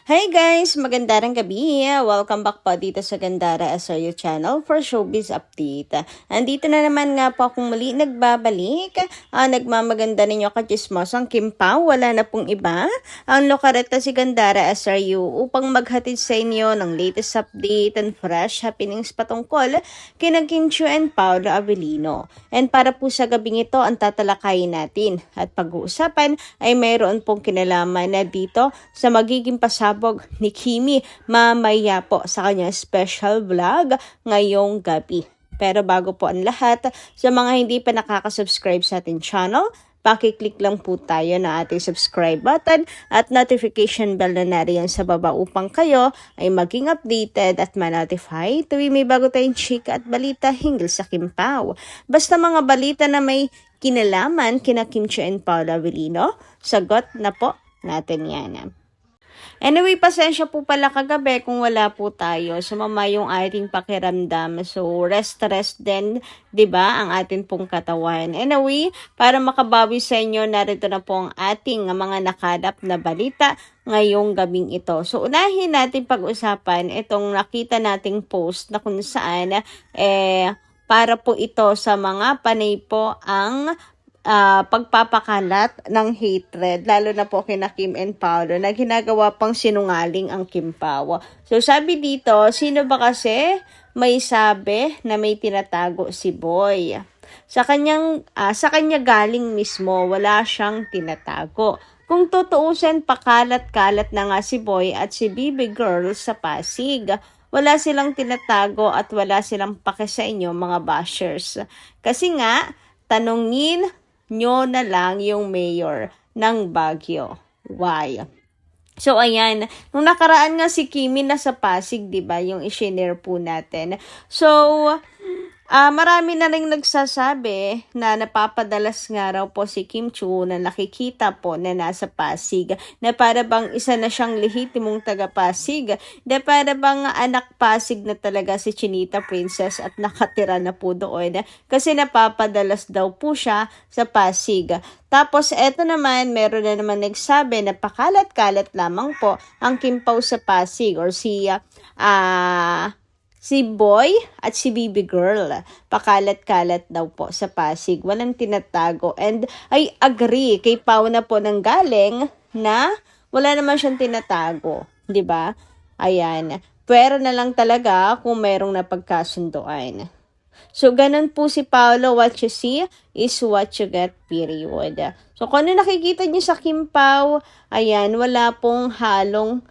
Hi guys! Magandang gabi! Welcome back po dito sa Gandara SRU channel for Showbiz Update. Andito na naman nga po akong muli nagbabalik. Nagmamaganda ninyo kachismosang Kim Pao. Wala na pong iba. Ang lokareta si Gandara SRU upang maghatid sa inyo ng latest update and fresh happenings patungkol kina Kim Chiu and Paolo Avellino. And para po sa gabing ito ang tatalakayin natin. At pag-uusapan ay mayroon pong kinalaman na dito sa magiging pasabog ni Kimi mamaya po sa kanyang special vlog ngayong gabi. Pero bago po ang lahat, sa mga hindi pa nakaka-subscribe sa ating channel, pakiclick lang po tayo na ating subscribe button at notification bell na nariyan sa baba upang kayo ay maging updated at ma-notify tuwing may bago tayong chika at balita hinggil sa Kim Pao. Basta mga balita na may kinalaman kina Kim Chiu and Paolo Avellino, sagot na po natin yan. Anyway, pasensya po pala kagabi kung wala po tayo. Sumama yung ating pakiramdam. So, rest din, 'di ba, ang atin pong katawan. Anyway, para makabawi sa inyo, narito na po ang ating mga nakalap na balita ngayong gabing ito. So, unahin natin pag-usapan itong nakita nating post na kung saan para po ito sa mga panay po ang pagpapakalat ng hatred, lalo na po kina Kim and Paolo na ginagawa pang sinungaling ang Kim Pao. So sabi dito, sino ba kasi may sabi na may tinatago si Boy? Sa kanya galing mismo, wala siyang tinatago. Kung tutuusin, pakalat-kalat na nga si Boy at si Baby Girl sa Pasig. Wala silang tinatago at wala silang pake sa inyo mga bashers. Kasi nga, tanungin nyo na lang yung mayor ng Baguio. Why? So, ayan. Nung nakaraan nga si Kimi nasa Pasig, diba? Yung i-share po natin. So, marami na rin nagsasabi na napapadalas nga raw po si Kim Chiu na nakikita po na nasa Pasig, na para bang isa na siyang lehitimong taga-Pasig, na para bang anak Pasig na talaga si Chinita Princess at nakatira na po doon kasi napapadalas daw po siya sa Pasig. Tapos eto naman, meron na naman nagsabi na pakalat-kalat lamang po ang Kim Pao sa Pasig or si Boy at si Baby Girl. Pakalat-kalat daw po sa Pasig. Walang tinatago. And I agree kay Pao na po nang galing na wala naman siyang tinatago. 'Di ba? Ayan. Pwera na lang talaga kung merong napagkasunduan. So, ganun po si Paolo. What you see is what you get, period. So, kung ano nakikita niyo sa Kim Pao, ayan, wala pong halong,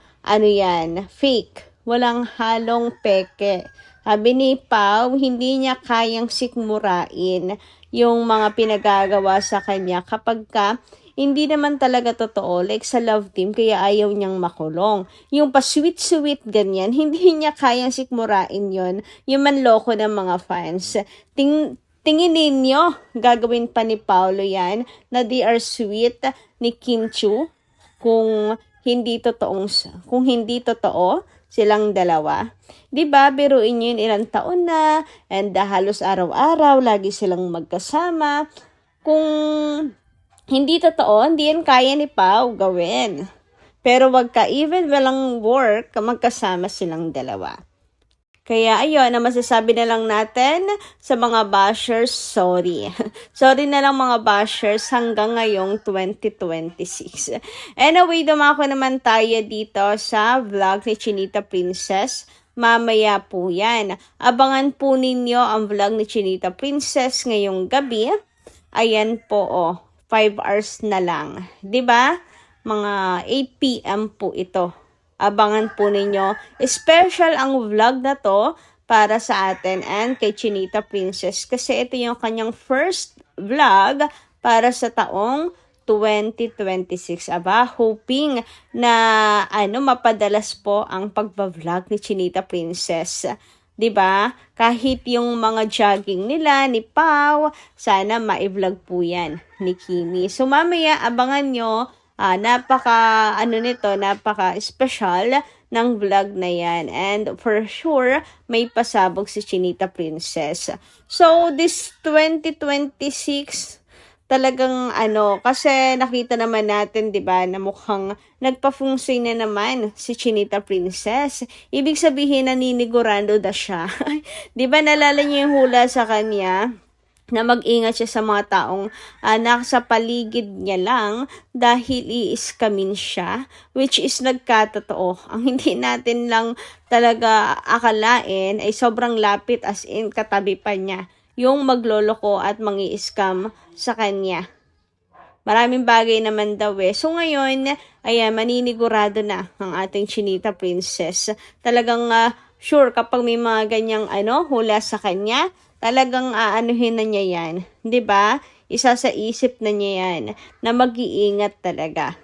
fake. Walang halong peke. Sabi ni Pao, hindi niya kayang sikmurain yung mga pinagagawa sa kanya kapag hindi naman talaga totoo, like sa love team, kaya ayaw niyang makulong. Yung pa-sweet-sweet ganyan, hindi niya kayang sikmurain yon. Yung manloko ng mga fans. Tingin ninyo, gagawin pa ni Paolo yan, na they are sweet ni Kim Chiu, kung hindi totoo silang dalawa. 'Di ba? Biruin niyo yun, ilang taon na, and halos araw-araw lagi silang magkasama. Kung hindi totoo, hindi yan kaya ni Pao gawin. Pero wag ka, even walang work, magkasama silang dalawa. Kaya ayun, na masasabi na lang natin sa mga bashers, sorry. Sorry na lang mga bashers hanggang ngayong 2026. Anyway, dumako naman tayo dito sa vlog ni Chinita Princess. Mamaya po yan. Abangan po ninyo ang vlog ni Chinita Princess ngayong gabi. Ayan po, 5 hours na lang. 'Di ba? Mga 8 PM po ito. Abangan po ninyo. Special ang vlog na to para sa atin and kay Chinita Princess kasi ito yung kanyang first vlog para sa taong 2026. Hoping na mapadalas po ang pagba-vlog ni Chinita Princess. 'Di ba? Kahit yung mga jogging nila ni Pao, sana ma-vlog po 'yan ni Kimi. So mamaya abangan nyo, napaka special ng vlog na 'yan, and for sure may pasabog si Chinita Princess. So this 2026 talagang ano, kasi nakita naman natin, 'di ba, na mukhang nagpa-feng-shui na naman si Chinita Princess. Ibig sabihin naninigurado na siya. 'Di ba naalala niyo yung hula sa kanya? Na mag-ingat siya sa mga taong nasa paligid niya lang dahil i-scamin siya, which is nagkatotoo. Ang hindi natin lang talaga akalain ay sobrang lapit, as in katabi pa niya yung magloloko at mangi-scam sa kanya. Maraming bagay naman daw eh. So ngayon, ayan, maninigurado na ang ating Chinita Princess. Talagang sure kapag may mga ganyang hula sa kanya, talagang aanuhin na niya yan. 'Di ba? Isa sa isip na niya yan na mag-iingat talaga.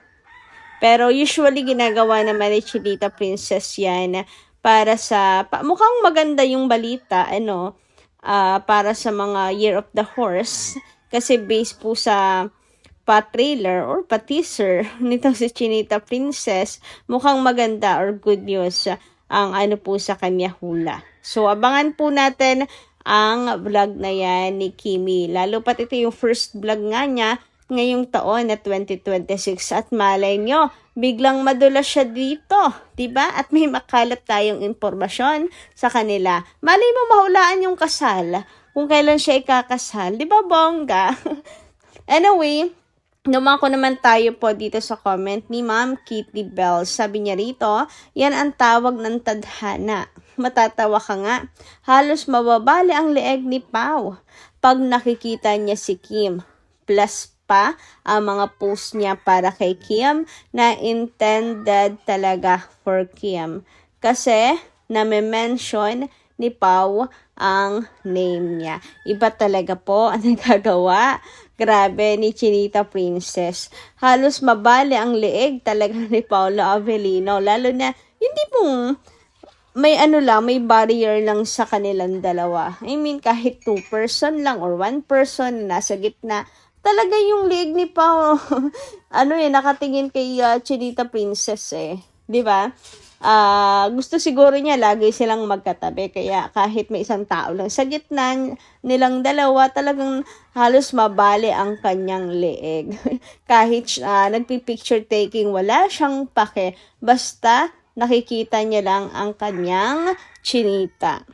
Pero usually ginagawa naman ni Chinita Princess yan para sa, mukhang maganda yung balita, para sa mga Year of the Horse. Kasi based po sa pa-trailer or pa-teaser nito si Chinita Princess, mukhang maganda or good news ang po sa kanya hula. So abangan po natin ang vlog na yan ni Kimi. Lalo pat ito yung first vlog nga niya ngayong taon na 2026. At malay nyo, biglang madulas siya dito. 'Di ba? At may makalat tayong impormasyon sa kanila. Malay mo mahulaan yung kasal. Kung kailan siya ikakasal. 'Di ba, bongga? Anyway, dumako naman tayo po dito sa comment ni Ma'am Kitty Bell. Sabi niya rito, yan ang tawag ng tadhana. Matatawa ka nga. Halos mababali ang leeg ni Pao pag nakikita niya si Kim. Plus pa ang mga post niya para kay Kim na intended talaga for Kim. Kasi na-mention ni Pao ang name niya. Iba talaga po ang nagagawa. Grabe ni Chinita Princess. Halos mabali ang leeg talaga ni Paolo Avellino. Lalo na hindi pong may may barrier lang sa kanilang dalawa. I mean, kahit 2 person lang or 1 person na nasa gitna, talaga yung leeg ni Pao, nakatingin kay Chinita Princess eh. 'Di ba? Gusto siguro niya lagi silang magkatabi, kaya kahit may isang tao lang sa gitna nilang dalawa, talagang halos mabali ang kanyang leeg. Kahit nagpi-picture taking, wala siyang pake, basta nakikita niya lang ang kanyang chinita.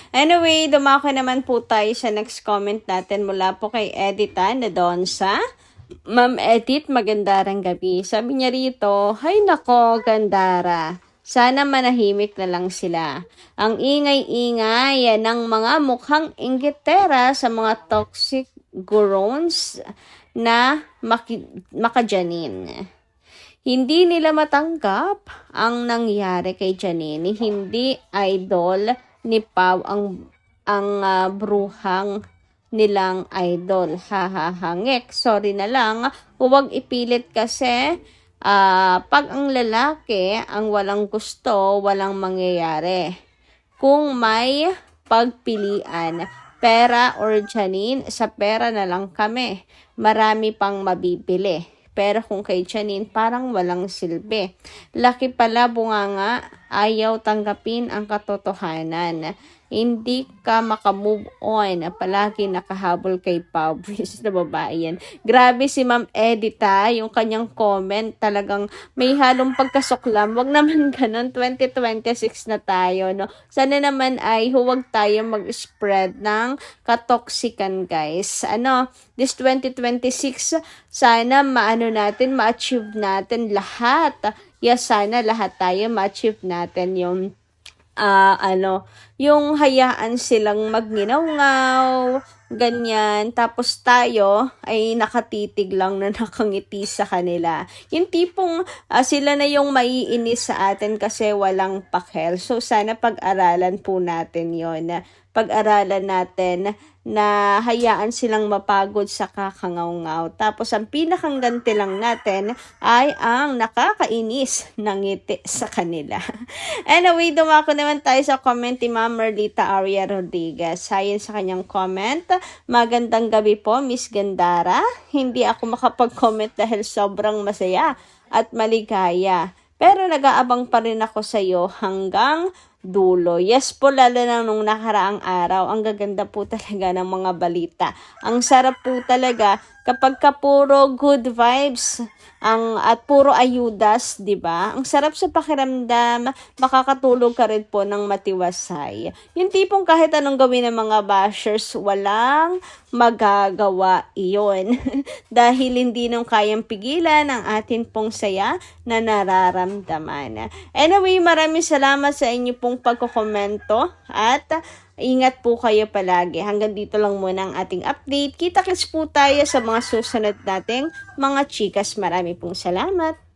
Anyway, dumako naman po tayo sa next comment natin mula po kay Edita Nadonsa. Ma'am Edit, magandang gabi. Sabi niya rito, hay nako, Gandara. Sana manahimik na lang sila. Ang ingay-ingay ng mga mukhang inggitera sa mga toxic gurons na makajanin. Hindi nila matanggap ang nangyari kay Janine. Hindi idol ni Pao ang bruhang nilang idol. Hahahangek. Sorry na lang. Huwag ipilit kasi pag ang lalaki ang walang gusto, walang mangyayari. Kung may pagpilian, pera or Janine, sa pera na lang kami. Marami pang mabibili. Pero kung kay Janine, parang walang silbi. Laki pala bunganga, ayaw tanggapin ang katotohanan. Hindi ka makamove on. Palagi nakahabol kay Pao. Na babae yan. Grabe si Ma'am Edita, yung kanyang comment, talagang may halong pagkasuklam. Wag naman ganun, 2026 na tayo, no? Sana naman ay huwag tayo mag-spread ng katoksikan, guys. This 2026, sana ma-achieve natin lahat. Yes, sana lahat tayo ma-achieve natin yung yung hayaan silang magninaw-ngaw, ganyan. Tapos tayo ay nakatitig lang na nakangiti sa kanila. Yung tipong sila na yung maiinis sa atin kasi walang pakel. So sana pag-aralan po natin yon. Pag-aralan natin na hayaan silang mapagod sa kakangaw-ngaw. Tapos ang pinakang ganti lang natin ay ang nakakainis ng ngiti sa kanila. Anyway, dumako naman tayo sa comment ni Ma'am Merlita Aria Rodriguez. Ayon sa kanyang comment, magandang gabi po, Miss Gandara. Hindi ako makapag-comment dahil sobrang masaya at maligaya. Pero nag-aabang pa rin ako sa iyo hanggang dulo. Yes po, lalo na nung nakaraang araw, ang gaganda po talaga ng mga balita. Ang sarap po talaga kapag puro good vibes at puro ayudas, 'di ba? Ang sarap sa pakiramdam, makakatulog ka rin po ng matiwasay. Yung tipong kahit anong gawin ng mga bashers, walang magagawa iyon. Dahil hindi nung kayang pigilan ang atin pong saya na nararamdaman. Anyway, maraming salamat sa inyo pong pagkokomento at ingat po kayo palagi. Hanggang dito lang muna ang ating update. Kita-kits po tayo sa mga susunod nating mga chikas. Marami pong salamat.